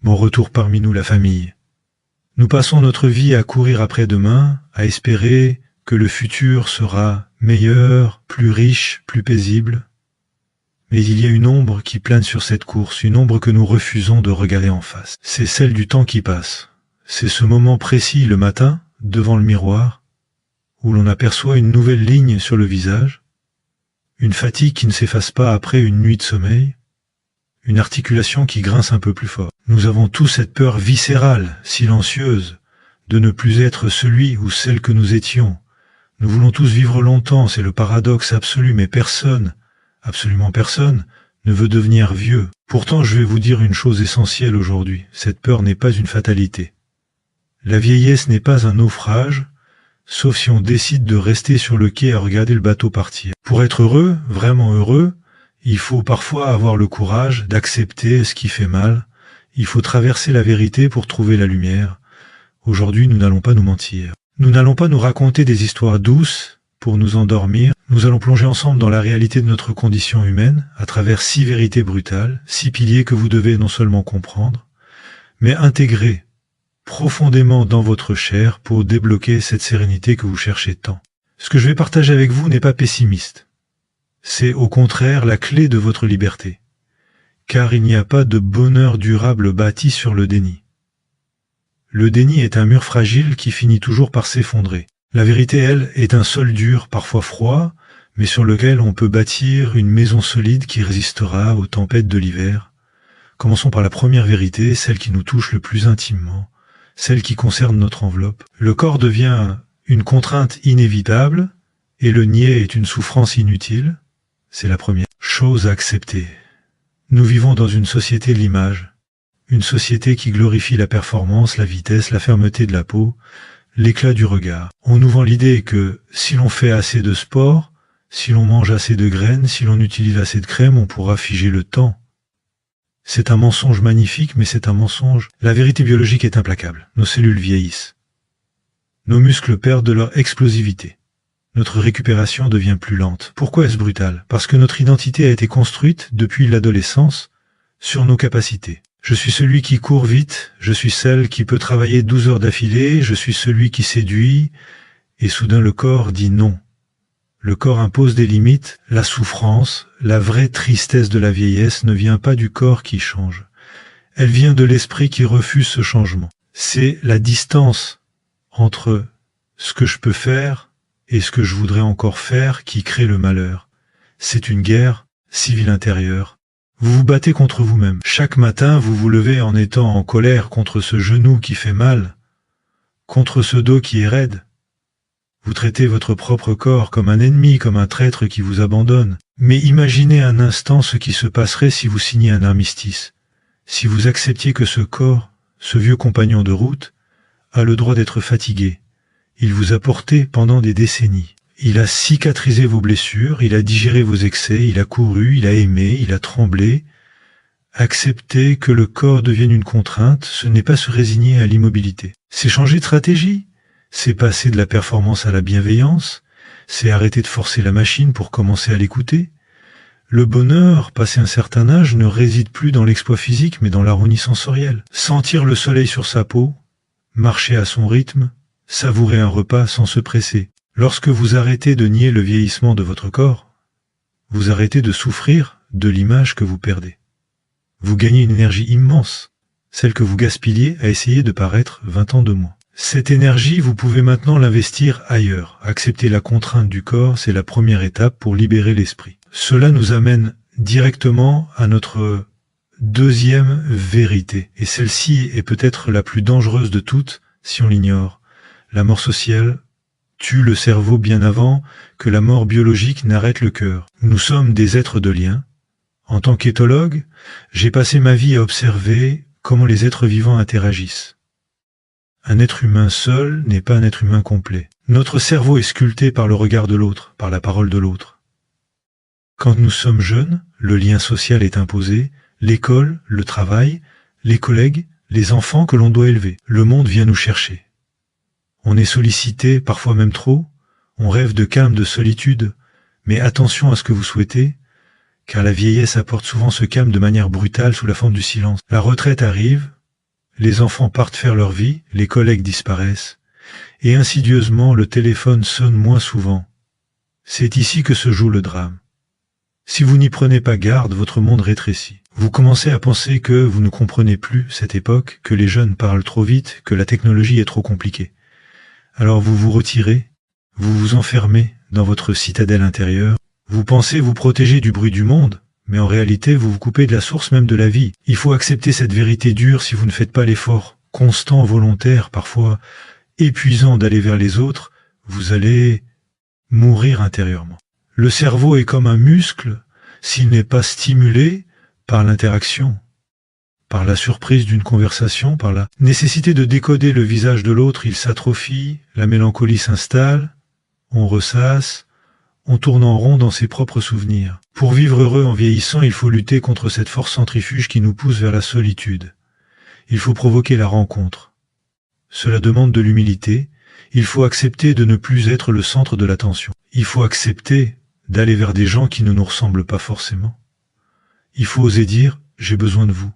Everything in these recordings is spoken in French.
Mon retour parmi nous, la famille. Nous passons notre vie à courir après demain, à espérer que le futur sera meilleur, plus riche, plus paisible. Mais il y a une ombre qui plane sur cette course, une ombre que nous refusons de regarder en face. C'est celle du temps qui passe. C'est ce moment précis le matin, devant le miroir, où l'on aperçoit une nouvelle ligne sur le visage, une fatigue qui ne s'efface pas après une nuit de sommeil, une articulation qui grince un peu plus fort. Nous avons tous cette peur viscérale, silencieuse, de ne plus être celui ou celle que nous étions. Nous voulons tous vivre longtemps, c'est le paradoxe absolu, mais personne, absolument personne, ne veut devenir vieux. Pourtant, je vais vous dire une chose essentielle aujourd'hui, cette peur n'est pas une fatalité. La vieillesse n'est pas un naufrage, sauf si on décide de rester sur le quai à regarder le bateau partir. Pour être heureux, vraiment heureux, il faut parfois avoir le courage d'accepter ce qui fait mal. Il faut traverser la vérité pour trouver la lumière. Aujourd'hui, nous n'allons pas nous mentir. Nous n'allons pas nous raconter des histoires douces pour nous endormir. Nous allons plonger ensemble dans la réalité de notre condition humaine, à travers 6 vérités brutales, 6 piliers que vous devez non seulement comprendre, mais intégrer profondément dans votre chair pour débloquer cette sérénité que vous cherchez tant. Ce que je vais partager avec vous n'est pas pessimiste. C'est au contraire la clé de votre liberté, car il n'y a pas de bonheur durable bâti sur le déni. Le déni est un mur fragile qui finit toujours par s'effondrer. La vérité, elle, est un sol dur, parfois froid, mais sur lequel on peut bâtir une maison solide qui résistera aux tempêtes de l'hiver. Commençons par la première vérité, celle qui nous touche le plus intimement, celle qui concerne notre enveloppe. Le corps devient une contrainte inévitable, et le nier est une souffrance inutile. C'est la première chose à accepter. Nous vivons dans une société de l'image, une société qui glorifie la performance, la vitesse, la fermeté de la peau, l'éclat du regard. On nous vend l'idée que si l'on fait assez de sport, si l'on mange assez de graines, si l'on utilise assez de crème, on pourra figer le temps. C'est un mensonge magnifique, mais c'est un mensonge. La vérité biologique est implacable. Nos cellules vieillissent. Nos muscles perdent de leur explosivité. Notre récupération devient plus lente. Pourquoi est-ce brutal? Parce que notre identité a été construite, depuis l'adolescence, sur nos capacités. Je suis celui qui court vite, je suis celle qui peut travailler 12 heures d'affilée, je suis celui qui séduit, et soudain le corps dit non. Le corps impose des limites, la souffrance, la vraie tristesse de la vieillesse ne vient pas du corps qui change. Elle vient de l'esprit qui refuse ce changement. C'est la distance entre ce que je peux faire et ce que je voudrais encore faire qui crée le malheur. C'est une guerre civile intérieure. Vous vous battez contre vous-même. Chaque matin, vous vous levez en étant en colère contre ce genou qui fait mal, contre ce dos qui est raide. Vous traitez votre propre corps comme un ennemi, comme un traître qui vous abandonne. Mais imaginez un instant ce qui se passerait si vous signiez un armistice, si vous acceptiez que ce corps, ce vieux compagnon de route, a le droit d'être fatigué. Il vous a porté pendant des décennies. Il a cicatrisé vos blessures, il a digéré vos excès, il a couru, il a aimé, il a tremblé. Accepter que le corps devienne une contrainte, ce n'est pas se résigner à l'immobilité. C'est changer de stratégie. C'est passer de la performance à la bienveillance. C'est arrêter de forcer la machine pour commencer à l'écouter. Le bonheur, passé un certain âge, ne réside plus dans l'exploit physique, mais dans l'harmonie sensorielle. Sentir le soleil sur sa peau, marcher à son rythme, savourer un repas sans se presser. Lorsque vous arrêtez de nier le vieillissement de votre corps, vous arrêtez de souffrir de l'image que vous perdez. Vous gagnez une énergie immense, celle que vous gaspilliez à essayer de paraître 20 ans de moins. Cette énergie, vous pouvez maintenant l'investir ailleurs. Accepter la contrainte du corps, c'est la première étape pour libérer l'esprit. Cela nous amène directement à notre deuxième vérité, et celle-ci est peut-être la plus dangereuse de toutes si on l'ignore. La mort sociale tue le cerveau bien avant que la mort biologique n'arrête le cœur. Nous sommes des êtres de lien. En tant qu'éthologue, j'ai passé ma vie à observer comment les êtres vivants interagissent. Un être humain seul n'est pas un être humain complet. Notre cerveau est sculpté par le regard de l'autre, par la parole de l'autre. Quand nous sommes jeunes, le lien social est imposé, l'école, le travail, les collègues, les enfants que l'on doit élever. Le monde vient nous chercher. On est sollicité, parfois même trop, on rêve de calme, de solitude, mais attention à ce que vous souhaitez, car la vieillesse apporte souvent ce calme de manière brutale sous la forme du silence. La retraite arrive, Les enfants partent faire leur vie, les collègues disparaissent, et insidieusement le téléphone sonne moins souvent. C'est ici que se joue le drame. Si vous n'y prenez pas garde, votre monde rétrécit. Vous commencez à penser que vous ne comprenez plus cette époque, que les jeunes parlent trop vite, que la technologie est trop compliquée. Alors vous vous retirez, vous vous enfermez dans votre citadelle intérieure, vous pensez vous protéger du bruit du monde, mais en réalité vous vous coupez de la source même de la vie. Il faut accepter cette vérité dure si vous ne faites pas l'effort constant, volontaire, parfois épuisant d'aller vers les autres, vous allez mourir intérieurement. Le cerveau est comme un muscle, s'il n'est pas stimulé par l'interaction, par la surprise d'une conversation, par la nécessité de décoder le visage de l'autre, il s'atrophie, la mélancolie s'installe, on ressasse, on tourne en rond dans ses propres souvenirs. Pour vivre heureux en vieillissant, il faut lutter contre cette force centrifuge qui nous pousse vers la solitude. Il faut provoquer la rencontre. Cela demande de l'humilité, il faut accepter de ne plus être le centre de l'attention. Il faut accepter d'aller vers des gens qui ne nous ressemblent pas forcément. Il faut oser dire « j'ai besoin de vous ».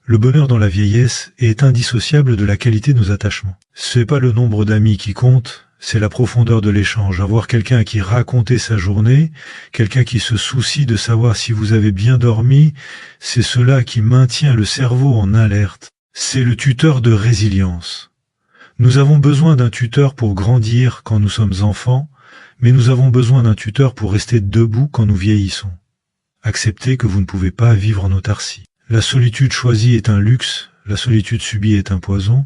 Le bonheur dans la vieillesse est indissociable de la qualité de nos attachements. Ce n'est pas le nombre d'amis qui compte, c'est la profondeur de l'échange. Avoir quelqu'un à qui raconter sa journée, quelqu'un qui se soucie de savoir si vous avez bien dormi, c'est cela qui maintient le cerveau en alerte. C'est le tuteur de résilience. Nous avons besoin d'un tuteur pour grandir quand nous sommes enfants, mais nous avons besoin d'un tuteur pour rester debout quand nous vieillissons. Acceptez que vous ne pouvez pas vivre en autarcie. La solitude choisie est un luxe, la solitude subie est un poison.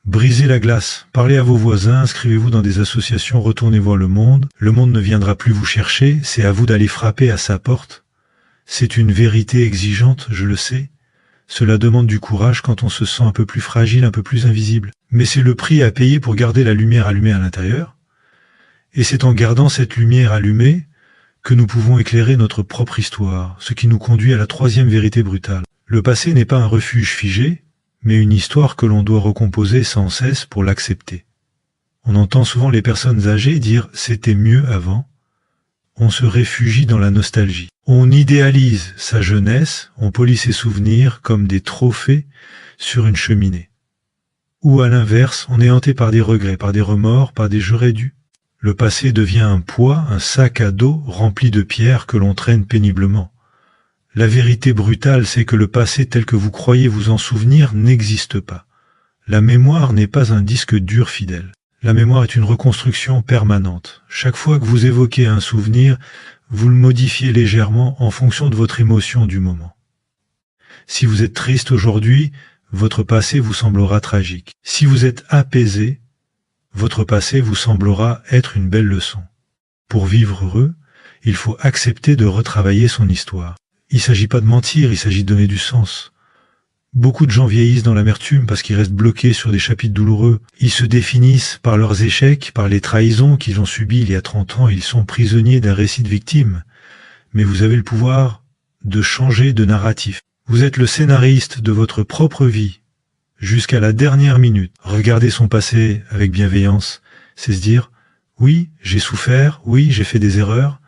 Brisez la glace, parlez à vos voisins, inscrivez-vous dans des associations, retournez voir le monde ne viendra plus vous chercher, c'est à vous d'aller frapper à sa porte. C'est une vérité exigeante, je le sais. Cela demande du courage quand on se sent un peu plus fragile, un peu plus invisible. Mais c'est le prix à payer pour garder la lumière allumée à l'intérieur. Et c'est en gardant cette lumière allumée que nous pouvons éclairer notre propre histoire, ce qui nous conduit à la troisième vérité brutale. Le passé n'est pas un refuge figé, mais une histoire que l'on doit recomposer sans cesse pour l'accepter. On entend souvent les personnes âgées dire « c'était mieux avant ». On se réfugie dans la nostalgie. On idéalise sa jeunesse, on polit ses souvenirs comme des trophées sur une cheminée. Ou à l'inverse, on est hanté par des regrets, par des remords, par des « j'aurais dû ». Le passé devient un poids, un sac à dos rempli de pierres que l'on traîne péniblement. La vérité brutale, c'est que le passé tel que vous croyez vous en souvenir n'existe pas. La mémoire n'est pas un disque dur fidèle. La mémoire est une reconstruction permanente. Chaque fois que vous évoquez un souvenir, vous le modifiez légèrement en fonction de votre émotion du moment. Si vous êtes triste aujourd'hui, votre passé vous semblera tragique. Si vous êtes apaisé, votre passé vous semblera être une belle leçon. Pour vivre heureux, il faut accepter de retravailler son histoire. Il ne s'agit pas de mentir, il s'agit de donner du sens. Beaucoup de gens vieillissent dans l'amertume parce qu'ils restent bloqués sur des chapitres douloureux. Ils se définissent par leurs échecs, par les trahisons qu'ils ont subies il y a 30 ans. Ils sont prisonniers d'un récit de victime. Mais vous avez le pouvoir de changer de narratif. Vous êtes le scénariste de votre propre vie. Jusqu'à la dernière minute. Regarder son passé avec bienveillance, c'est se dire « oui, j'ai souffert, oui, j'ai fait des erreurs,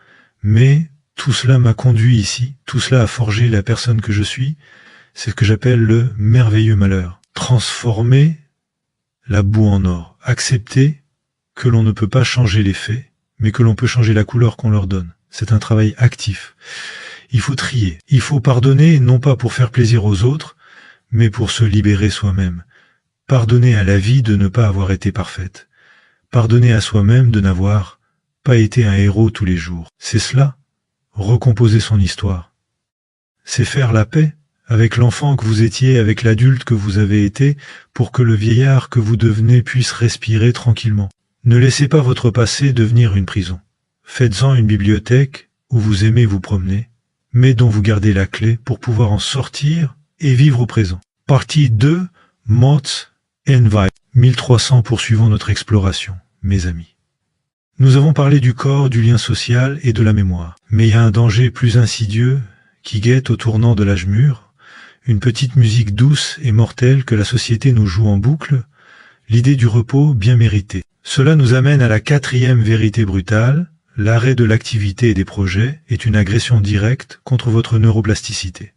mais tout cela m'a conduit ici, tout cela a forgé la personne que je suis. » C'est ce que j'appelle le merveilleux malheur. Transformer la boue en or. Accepter que l'on ne peut pas changer les faits, mais que l'on peut changer la couleur qu'on leur donne. C'est un travail actif. Il faut trier. Il faut pardonner, non pas pour faire plaisir aux autres, mais pour se libérer soi-même. Pardonner à la vie de ne pas avoir été parfaite. Pardonner à soi-même de n'avoir pas été un héros tous les jours. C'est cela, recomposer son histoire. C'est faire la paix avec l'enfant que vous étiez, avec l'adulte que vous avez été, pour que le vieillard que vous devenez puisse respirer tranquillement. Ne laissez pas votre passé devenir une prison. Faites-en une bibliothèque où vous aimez vous promener, mais dont vous gardez la clé pour pouvoir en sortir et vivre au présent. Partie 2, Moth and Vibe. 1300 poursuivons notre exploration, mes amis. Nous avons parlé du corps, du lien social et de la mémoire. Mais il y a un danger plus insidieux qui guette au tournant de l'âge mûr, une petite musique douce et mortelle que la société nous joue en boucle, l'idée du repos bien mérité. Cela nous amène à la quatrième vérité brutale, l'arrêt de l'activité et des projets est une agression directe contre votre neuroplasticité.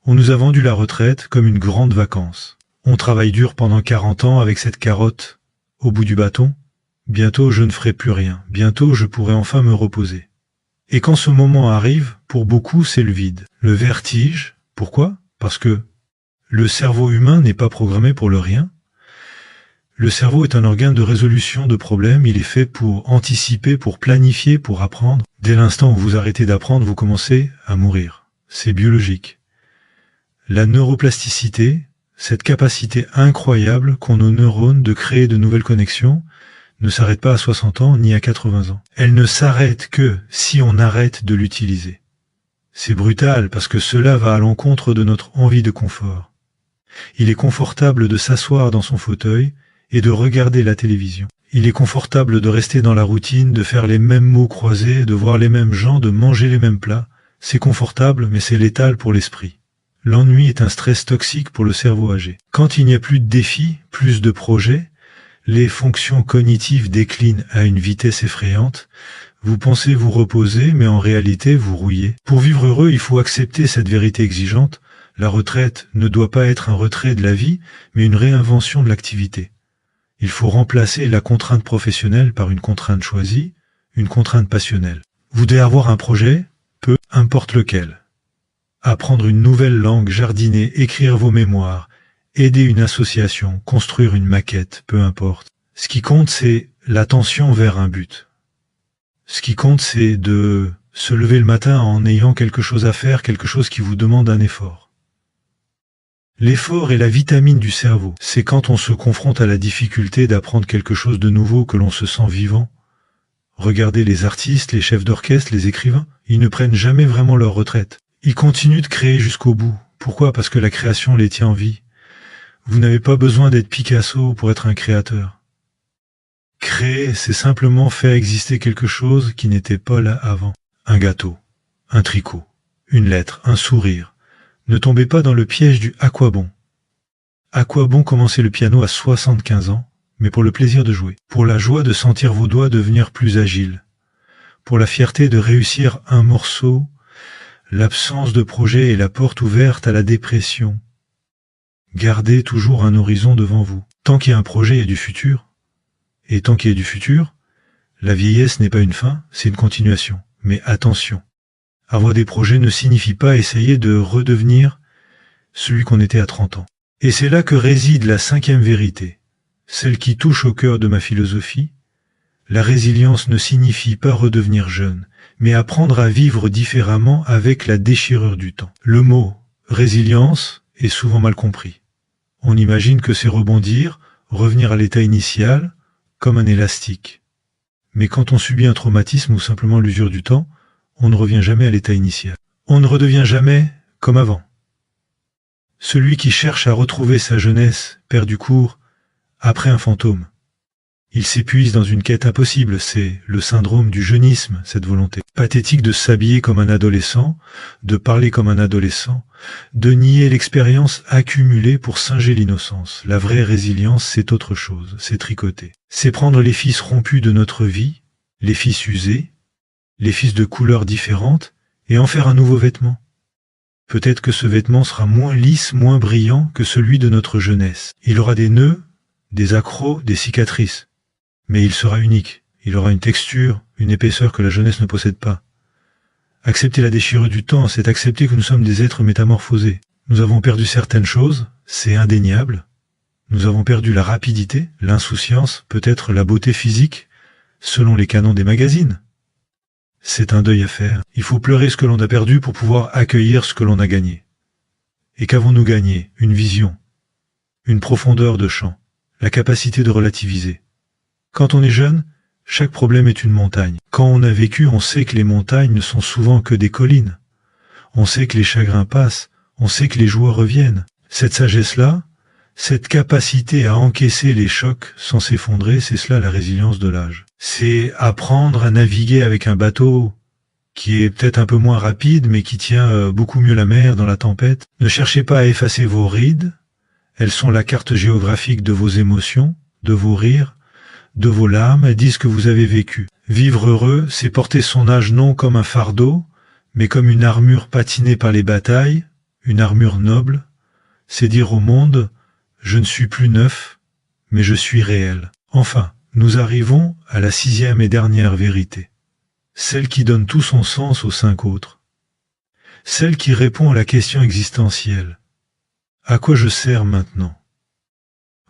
On nous a vendu la retraite comme une grande vacance. On travaille dur pendant 40 ans avec cette carotte au bout du bâton. Bientôt je ne ferai plus rien. Bientôt je pourrai enfin me reposer. Et quand ce moment arrive, pour beaucoup c'est le vide, le vertige. Pourquoi? Parce que le cerveau humain n'est pas programmé pour le rien. Le cerveau est un organe de résolution de problèmes, il est fait pour anticiper, pour planifier, pour apprendre. Dès l'instant où vous arrêtez d'apprendre, vous commencez à mourir. C'est biologique. La neuroplasticité, cette capacité incroyable qu'ont nos neurones de créer de nouvelles connexions, ne s'arrête pas à 60 ans ni à 80 ans. Elle ne s'arrête que si on arrête de l'utiliser. C'est brutal parce que cela va à l'encontre de notre envie de confort. Il est confortable de s'asseoir dans son fauteuil et de regarder la télévision. Il est confortable de rester dans la routine, de faire les mêmes mots croisés, de voir les mêmes gens, de manger les mêmes plats. C'est confortable, mais c'est létal pour l'esprit. L'ennui est un stress toxique pour le cerveau âgé. Quand il n'y a plus de défis, plus de projets, les fonctions cognitives déclinent à une vitesse effrayante. Vous pensez vous reposer, mais en réalité vous rouillez. Pour vivre heureux, il faut accepter cette vérité exigeante. La retraite ne doit pas être un retrait de la vie, mais une réinvention de l'activité. Il faut remplacer la contrainte professionnelle par une contrainte choisie, une contrainte passionnelle. Vous devez avoir un projet, peu importe lequel. Apprendre une nouvelle langue, jardiner, écrire vos mémoires, aider une association, construire une maquette, peu importe. Ce qui compte, c'est l'attention vers un but. Ce qui compte, c'est de se lever le matin en ayant quelque chose à faire, quelque chose qui vous demande un effort. L'effort est la vitamine du cerveau. C'est quand on se confronte à la difficulté d'apprendre quelque chose de nouveau que l'on se sent vivant. Regardez les artistes, les chefs d'orchestre, les écrivains, ils ne prennent jamais vraiment leur retraite. Ils continuent de créer jusqu'au bout. Pourquoi? Parce que la création les tient en vie. Vous n'avez pas besoin d'être Picasso pour être un créateur. Créer, c'est simplement faire exister quelque chose qui n'était pas là avant. Un gâteau, un tricot, une lettre, un sourire. Ne tombez pas dans le piège du « à quoi bon ». À quoi bon commencer le piano à 75 ans, mais pour le plaisir de jouer, pour la joie de sentir vos doigts devenir plus agiles, pour la fierté de réussir un morceau. L'absence de projet est la porte ouverte à la dépression. Gardez toujours un horizon devant vous. Tant qu'il y a un projet, il y a du futur. Et tant qu'il y a du futur, la vieillesse n'est pas une fin, c'est une continuation. Mais attention, avoir des projets ne signifie pas essayer de redevenir celui qu'on était à 30 ans. Et c'est là que réside la 5e vérité, celle qui touche au cœur de ma philosophie. La résilience ne signifie pas redevenir jeune, mais apprendre à vivre différemment avec la déchirure du temps. Le mot « résilience » est souvent mal compris. On imagine que c'est rebondir, revenir à l'état initial, comme un élastique. Mais quand on subit un traumatisme ou simplement l'usure du temps, on ne revient jamais à l'état initial. On ne redevient jamais comme avant. Celui qui cherche à retrouver sa jeunesse perd du cours après un fantôme. Il s'épuise dans une quête impossible, c'est le syndrome du jeunisme, cette volonté pathétique de s'habiller comme un adolescent, de parler comme un adolescent, de nier l'expérience accumulée pour singer l'innocence. La vraie résilience, c'est autre chose, c'est tricoter. C'est prendre les fils rompus de notre vie, les fils usés, les fils de couleurs différentes, et en faire un nouveau vêtement. Peut-être que ce vêtement sera moins lisse, moins brillant que celui de notre jeunesse. Il aura des nœuds, des accrocs, des cicatrices. Mais il sera unique, il aura une texture, une épaisseur que la jeunesse ne possède pas. Accepter la déchirure du temps, c'est accepter que nous sommes des êtres métamorphosés. Nous avons perdu certaines choses, c'est indéniable. Nous avons perdu la rapidité, l'insouciance, peut-être la beauté physique, selon les canons des magazines. C'est un deuil à faire. Il faut pleurer ce que l'on a perdu pour pouvoir accueillir ce que l'on a gagné. Et qu'avons-nous gagné? Une vision, une profondeur de champ, la capacité de relativiser. Quand on est jeune, chaque problème est une montagne. Quand on a vécu, on sait que les montagnes ne sont souvent que des collines. On sait que les chagrins passent, on sait que les joies reviennent. Cette sagesse-là, cette capacité à encaisser les chocs sans s'effondrer, c'est cela la résilience de l'âge. C'est apprendre à naviguer avec un bateau qui est peut-être un peu moins rapide, mais qui tient beaucoup mieux la mer dans la tempête. Ne cherchez pas à effacer vos rides, elles sont la carte géographique de vos émotions, de vos rires, de vos larmes, elles disent que vous avez vécu. Vivre heureux, c'est porter son âge non comme un fardeau, mais comme une armure patinée par les batailles, une armure noble, c'est dire au monde « Je ne suis plus neuf, mais je suis réel ». Enfin, nous arrivons à la 6e et dernière vérité, celle qui donne tout son sens aux 5 autres, celle qui répond à la question existentielle « À quoi je sers maintenant ?»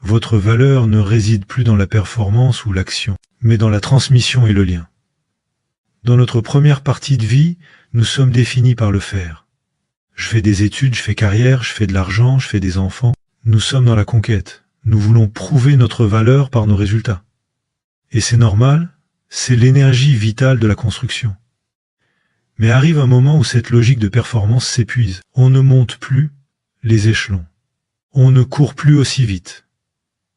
Votre valeur ne réside plus dans la performance ou l'action, mais dans la transmission et le lien. Dans notre première partie de vie, nous sommes définis par le faire. Je fais des études, je fais carrière, je fais de l'argent, je fais des enfants. Nous sommes dans la conquête. Nous voulons prouver notre valeur par nos résultats. Et c'est normal, c'est l'énergie vitale de la construction. Mais arrive un moment où cette logique de performance s'épuise. On ne monte plus les échelons. On ne court plus aussi vite.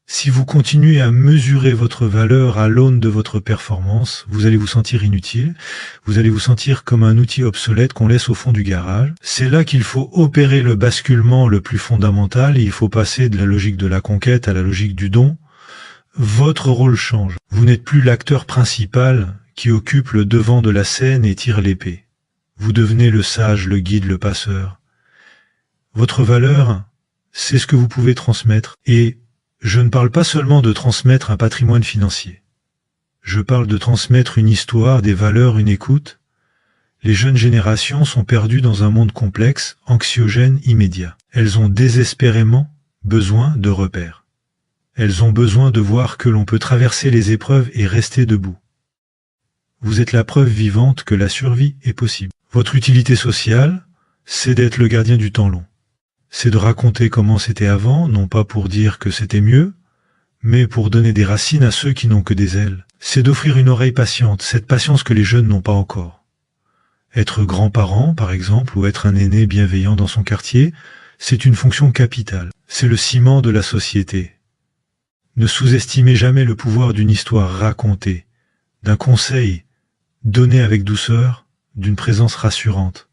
Si vous continuez à mesurer votre valeur à l'aune de votre performance, vous allez vous sentir inutile, vous allez vous sentir comme un outil obsolète qu'on laisse au fond du garage. C'est là qu'il faut opérer le basculement le plus fondamental et il faut passer de la logique de la conquête à la logique du don. Votre rôle change. Vous n'êtes plus l'acteur principal qui occupe le devant de la scène et tire l'épée. Vous devenez le sage, le guide, le passeur. Votre valeur, c'est ce que vous pouvez transmettre et je ne parle pas seulement de transmettre un patrimoine financier. Je parle de transmettre une histoire, des valeurs, une écoute. Les jeunes générations sont perdues dans un monde complexe, anxiogène, immédiat. Elles ont désespérément besoin de repères. Elles ont besoin de voir que l'on peut traverser les épreuves et rester debout. Vous êtes la preuve vivante que la survie est possible. Votre utilité sociale, c'est d'être le gardien du temps long. C'est de raconter comment c'était avant, non pas pour dire que c'était mieux, mais pour donner des racines à ceux qui n'ont que des ailes. C'est d'offrir une oreille patiente, cette patience que les jeunes n'ont pas encore. Être grand-parent, par exemple, ou être un aîné bienveillant dans son quartier, c'est une fonction capitale. C'est le ciment de la société. Ne sous-estimez jamais le pouvoir d'une histoire racontée, d'un conseil donné avec douceur, d'une présence rassurante.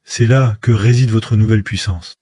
C'est là que réside votre nouvelle puissance.